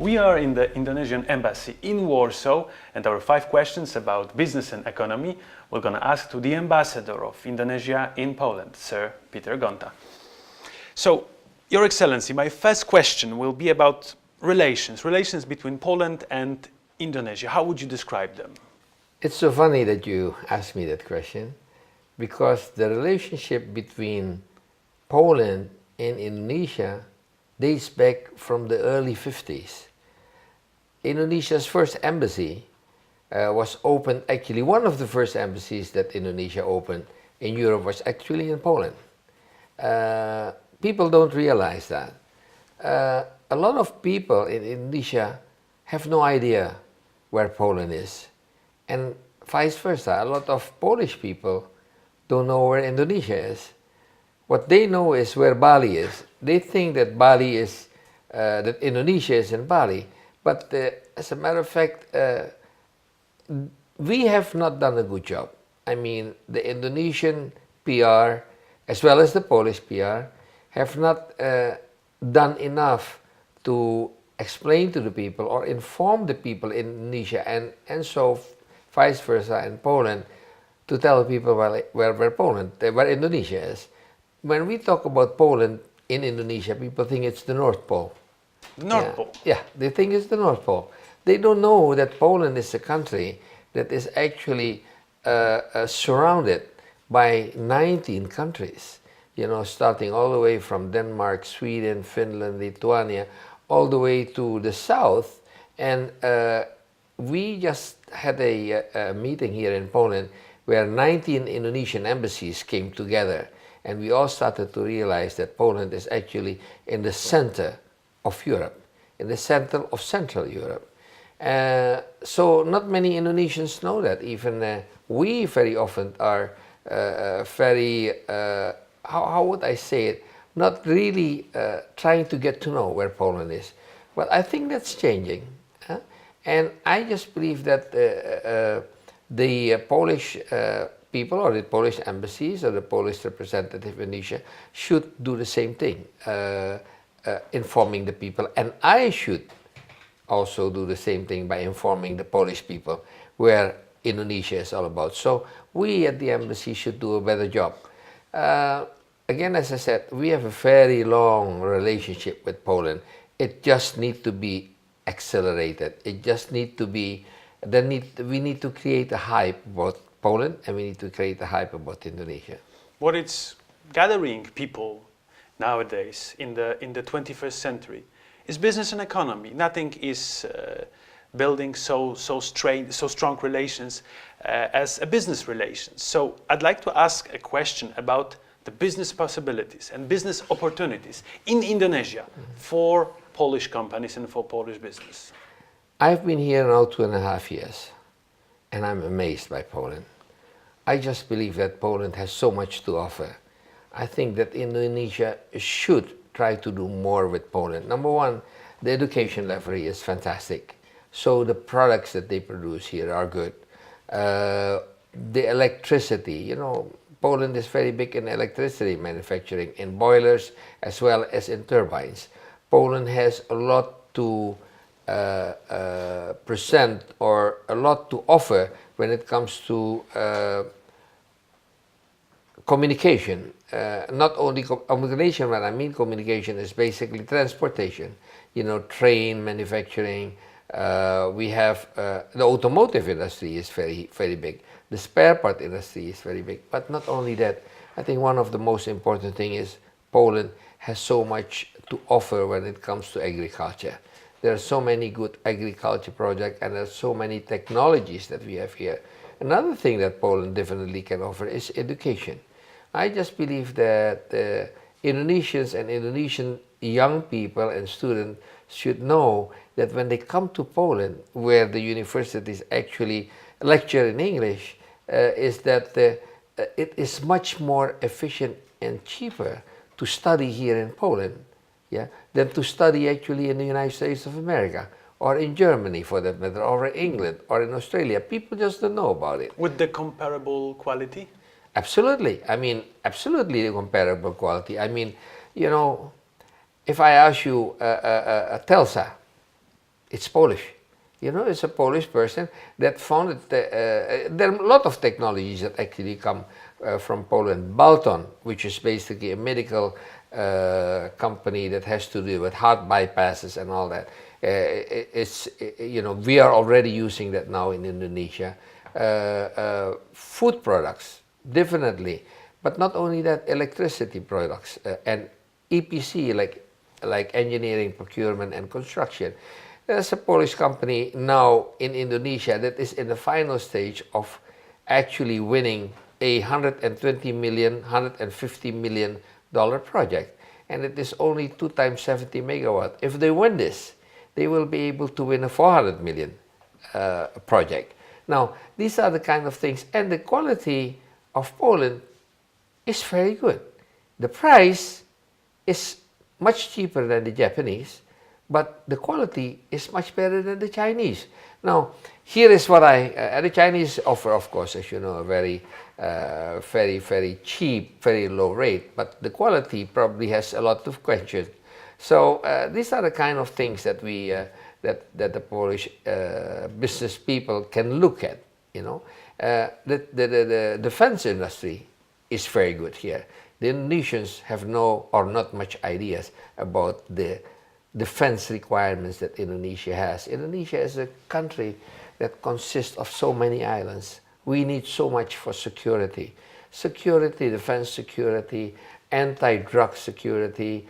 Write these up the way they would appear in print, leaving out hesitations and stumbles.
We are in the Indonesian embassy in Warsaw, and our 5 questions about business and economy we're going to ask to the ambassador of Indonesia in Poland, Sir Peter Gonta. So, Your Excellency, my first question will be about relations between Poland and Indonesia. How would you describe them? It's so funny that you asked me that question, because the relationship between Poland and Indonesia dates back from the early 50s. Indonesia's first embassy was opened, actually one of the first embassies that Indonesia opened in Europe was actually in Poland. People don't realize that. A lot of people in Indonesia have no idea where Poland is, and vice versa. A lot of Polish people don't know where Indonesia is. What they know is where Bali is. They think that Bali is, that Indonesia is in Bali. But as a matter of fact, we have not done a good job. I mean, the Indonesian PR, as well as the Polish PR, have not done enough to explain to the people or inform the people in Indonesia, and so vice versa in Poland, to tell people where Indonesia is. When we talk about Poland in Indonesia, people think it's the North Pole. The North Pole? Yeah, they think it's the North Pole. They don't know that Poland is a country that is actually surrounded by 19 countries. You know, starting all the way from Denmark, Sweden, Finland, Lithuania, all the way to the south. And we just had a meeting here in Poland where 19 Indonesian embassies came together. And we all started to realize that Poland is actually in the center of Europe, in the center of Central Europe. So not many Indonesians know that. Even we very often are very, how would I say it, not really trying to get to know where Poland is. But I think that's changing. And I just believe that the Polish people, or the Polish embassies, or the Polish representative in Indonesia should do the same thing, informing the people. And I should also do the same thing by informing the Polish people where Indonesia is all about. So we at the embassy should do a better job. Again, as I said, we have a very long relationship with Poland. It just needs to be accelerated. It just needs to be, we need to create a hype about Poland, and we need to create a hype about Indonesia. What it's gathering people nowadays in the 21st century is business and economy. Nothing is building so strong relations as a business relations. So I'd like to ask a question about the business possibilities and business opportunities in Indonesia for Polish companies and for Polish business. I've been here now 2.5 years, and I'm amazed by Poland. I just believe that Poland has so much to offer. I think that Indonesia should try to do more with Poland. Number one, the education level is fantastic. So the products that they produce here are good. The electricity, you know, Poland is very big in electricity manufacturing, in boilers as well as in turbines. Poland has a lot to present, or a lot to offer when it comes to communication. Not only communication, but I mean communication is basically transportation. You know, train manufacturing. We have the automotive industry is very big. The spare part industry is very big. But not only that, I think one of the most important thing is Poland has so much to offer when it comes to agriculture. There are so many good agriculture projects, and there are so many technologies that we have here. Another thing that Poland definitely can offer is education. I just believe that Indonesians and Indonesian young people and students should know that when they come to Poland, where the universities actually lecture in English, is that it is much more efficient and cheaper to study here in Poland, yeah, than to study actually in the United States of America, or in Germany for that matter, or in England, or in Australia. People just don't know about it. With the comparable quality? Absolutely. I mean, absolutely the comparable quality. I mean, you know, if I ask you, Telsa, It's Polish. You know, it's a Polish person that founded. There are a lot of technologies that actually come from Poland. Balton, which is basically a medical company that has to do with heart bypasses and all that. It's, you know, we are already using that now in Indonesia. Food products, definitely, but not only that, electricity products and EPC, like engineering, procurement, and construction. There's a Polish company now in Indonesia that is in the final stage of actually winning a $120 million, $150 million project. And it is only 2 times 70 megawatt. If they win this, they will be able to win a 400 million project. Now, these are the kind of things, and the quality of Poland is very good. The price is much cheaper than the Japanese, but the quality is much better than the Chinese. Now, here is what the Chinese offer, of course, as you know, a very, very cheap, very low rate, but the quality probably has a lot of questions. So these are the kind of things that we, that the Polish business people can look at. You know, the defense industry is very good here. The Indonesians have no or not much ideas about the defense requirements that Indonesia has. Indonesia is a country that consists of so many islands. We need so much for security. Security, defense security, anti-drug security,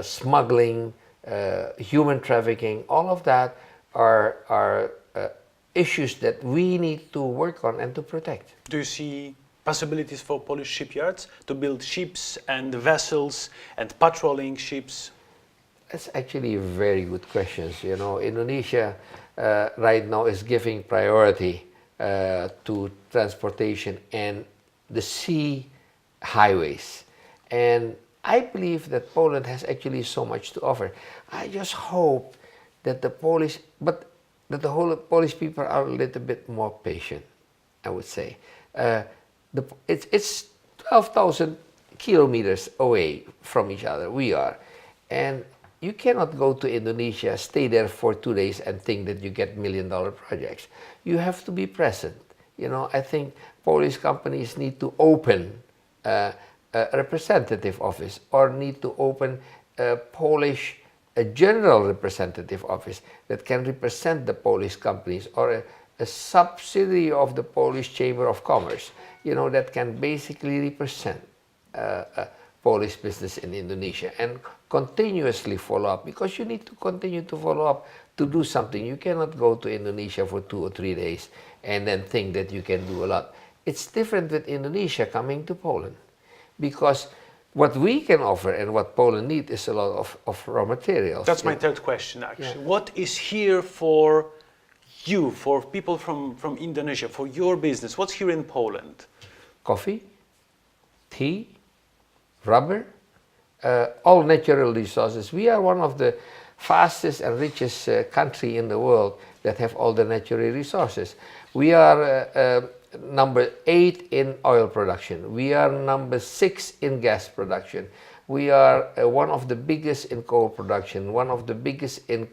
smuggling, human trafficking, all of that are issues that we need to work on and to protect. Do you see possibilities for Polish shipyards to build ships and vessels and patrolling ships? That's actually a very good question. You know, Indonesia right now is giving priority to transportation and the sea highways. And I believe that Poland has actually so much to offer. I just hope that the Polish, but that the whole Polish people are a little bit more patient, I would say. It's 12,000 kilometers away from each other, we are. And you cannot go to Indonesia, stay there for 2 days and think that you get $1 million projects. You have to be present. You know, I think Polish companies need to open a representative office or need to open a Polish general representative office that can represent the Polish companies, or a subsidiary of the Polish Chamber of Commerce, you know, that can basically represent Polish business in Indonesia and continuously follow up, because you need to continue to follow up to do something. You cannot go to Indonesia for 2 or 3 days and then think that you can do a lot. It's different with Indonesia coming to Poland, because what we can offer and what Poland needs is a lot of raw materials. That's my third question, actually. Yeah. What is here for you, for people from Indonesia, for your business? What's here in Poland? Coffee, tea, rubber, all natural resources. We are one of the fastest and richest country in the world that have all the natural resources. We are number 8 in oil production. We are number 6 in gas production. We are one of the biggest in coal production, one of the biggest in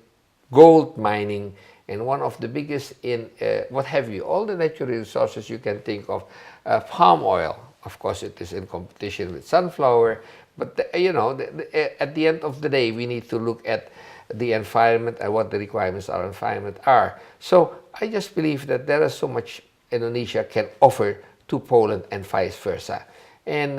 gold mining, and one of the biggest in what have you, all the natural resources you can think of. Palm oil, of course, it is in competition with sunflower, but you know, at the end of the day, we need to look at the environment and what the requirements of our environment are. So I just believe that there is so much Indonesia can offer to Poland and vice versa. And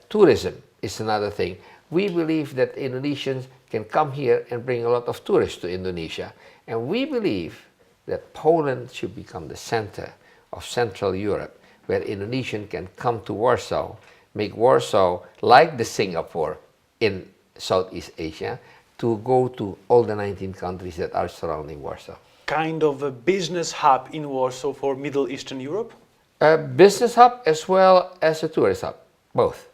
tourism is another thing. We believe that Indonesians can come here and bring a lot of tourists to Indonesia. And we believe that Poland should become the center of Central Europe, where Indonesians can come to Warsaw, make Warsaw like the Singapore in Southeast Asia, to go to all the 19 countries that are surrounding Warsaw. Kind of a business hub in Warsaw for Middle Eastern Europe? A business hub as well as a tourist hub, both.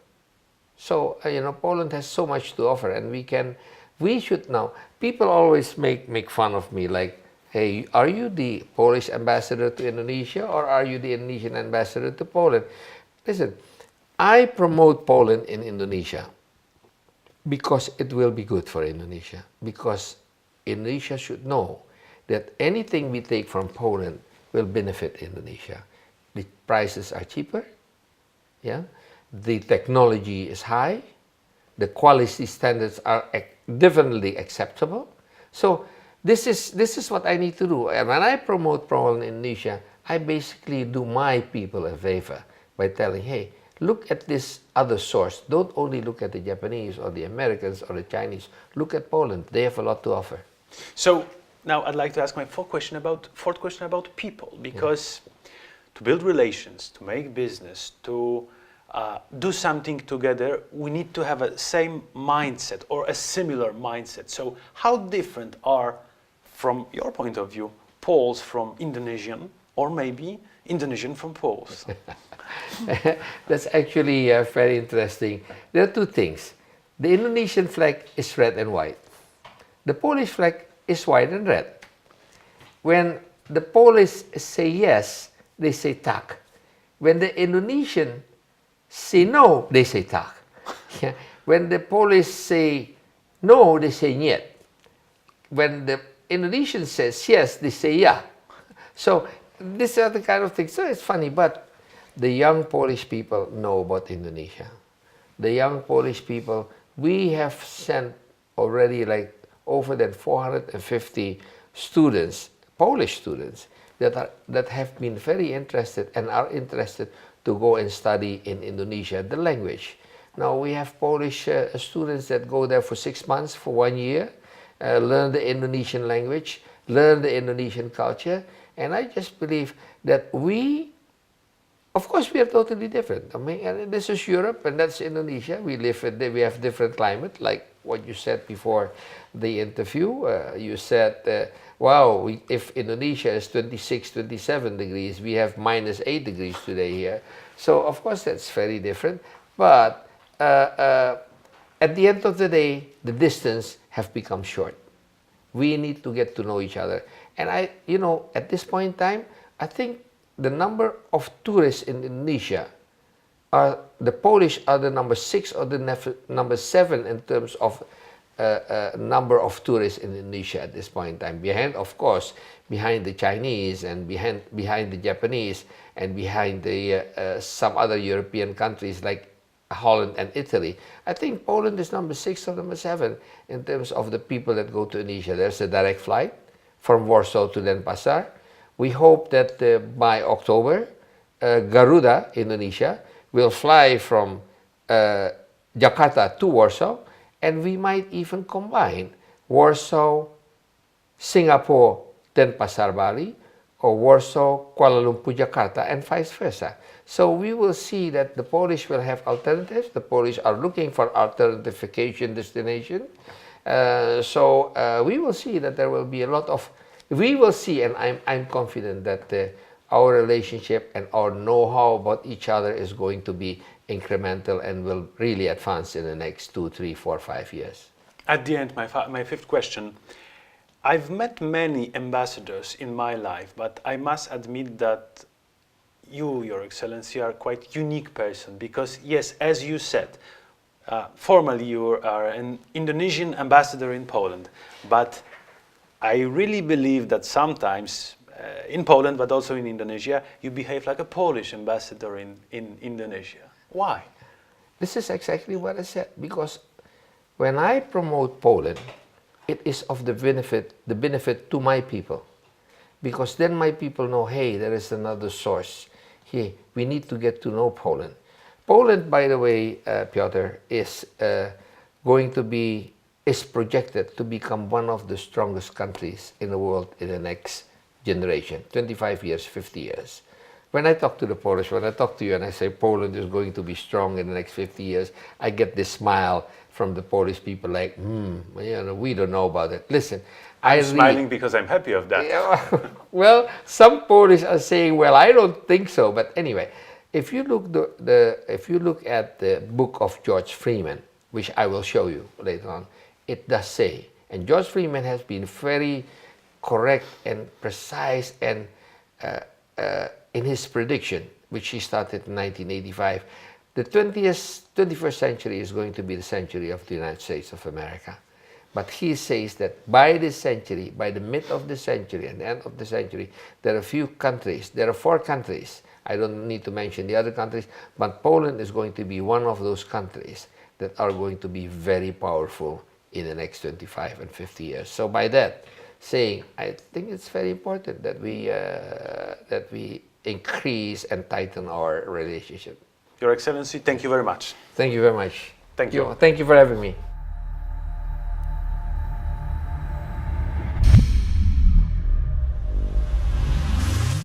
So, you know, Poland has so much to offer, and we should now, people always make fun of me, like, hey, are you the Polish ambassador to Indonesia, or are you the Indonesian ambassador to Poland? Listen, I promote Poland in Indonesia because it will be good for Indonesia, because Indonesia should know that anything we take from Poland will benefit Indonesia. The prices are cheaper, yeah? The technology is high, the quality standards are definitely acceptable. So this is what I need to do. And when I promote Poland in Indonesia, I basically do my people a favor by telling, hey, look at this other source. Don't only look at the Japanese or the Americans or the Chinese. Look at Poland. They have a lot to offer. So now I'd like to ask my fourth question about people, because to build relations, to make business, to do something together, we need to have a same mindset or a similar mindset. So how different are, from your point of view, Poles from Indonesian, or maybe Indonesian from Poles? That's actually very interesting. There are two things. The Indonesian flag is red and white. The Polish flag is white and red. When the Polish say yes, they say tak. When the Indonesian say no, they say tak. Yeah. When the Polish say no, they say niet. When the Indonesian says yes, they say yeah. So these are the kind of things. So it's funny, but the young Polish people know about Indonesia. The young Polish people, we have sent already like over than 450 students, Polish students, that have been very interested and are interested to go and study in Indonesia, the language. Now we have Polish students that go there for 6 months, for 1 year, learn the Indonesian language, learn the Indonesian culture, and I just believe that we, of course, we are totally different. I mean, and this is Europe and that's Indonesia. We have different climate, like what you said before the interview. You said, wow, if Indonesia is 26, 27 degrees, we have -8 degrees today here. So, of course, that's very different. But at the end of the day, the distance have become short. We need to get to know each other. And at this point in time, I think the number of tourists in Indonesia the Polish are the number 6 or the number 7 in terms of number of tourists in Indonesia at this point in time. Behind, of course, behind the Chinese and behind the Japanese and behind the some other European countries like Holland and Italy. I think Poland is number 6 or number 7 in terms of the people that go to Indonesia. There's a direct flight from Warsaw to Denpasar. We hope that by October, Garuda, Indonesia, will fly from Jakarta to Warsaw, and we might even combine Warsaw, Singapore, Denpasar, Bali, or Warsaw, Kuala Lumpur, Jakarta, and vice versa. So we will see that the Polish will have alternatives. The Polish are looking for alternative vacation destination. So we will see that there will be a lot of, we will see, and I'm confident that our relationship and our know-how about each other is going to be incremental and will really advance in the next 2, 3, 4, 5 years. At the end, my fifth question. I've met many ambassadors in my life, but I must admit that you, Your Excellency, are quite unique person because, yes, as you said, formally you are an Indonesian ambassador in Poland, but I really believe that sometimes in Poland, but also in Indonesia, you behave like a Polish ambassador in Indonesia. Why? This is exactly what I said, because when I promote Poland, it is of the benefit to my people, because then my people know, hey, there is another source. Hey, we need to get to know Poland. Poland, by the way, Piotr, is projected to become one of the strongest countries in the world in the next generation, 25 years, 50 years. When I talk to the Polish, when I talk to you and I say Poland is going to be strong in the next 50 years, I get this smile from the Polish people like, we don't know about it. Listen, I'm smiling because I'm happy of that. Well, some Polish are saying, well, I don't think so. But anyway, if you look if you look at the book of George Freeman, which I will show you later on, it does say, and George Freeman has been very correct and precise and in his prediction, which he started in 1985, the 21st century is going to be the century of the United States of America. But he says that by this century, by the mid of the century and the end of the century, there are a few countries, there are 4 countries, I don't need to mention the other countries, but Poland is going to be one of those countries that are going to be very powerful in the next 25 and 50 years. So by that, saying, I think it's very important that we increase and tighten our relationship. Your Excellency, thank you very much. Thank you very much. Thank you. Thank you for having me.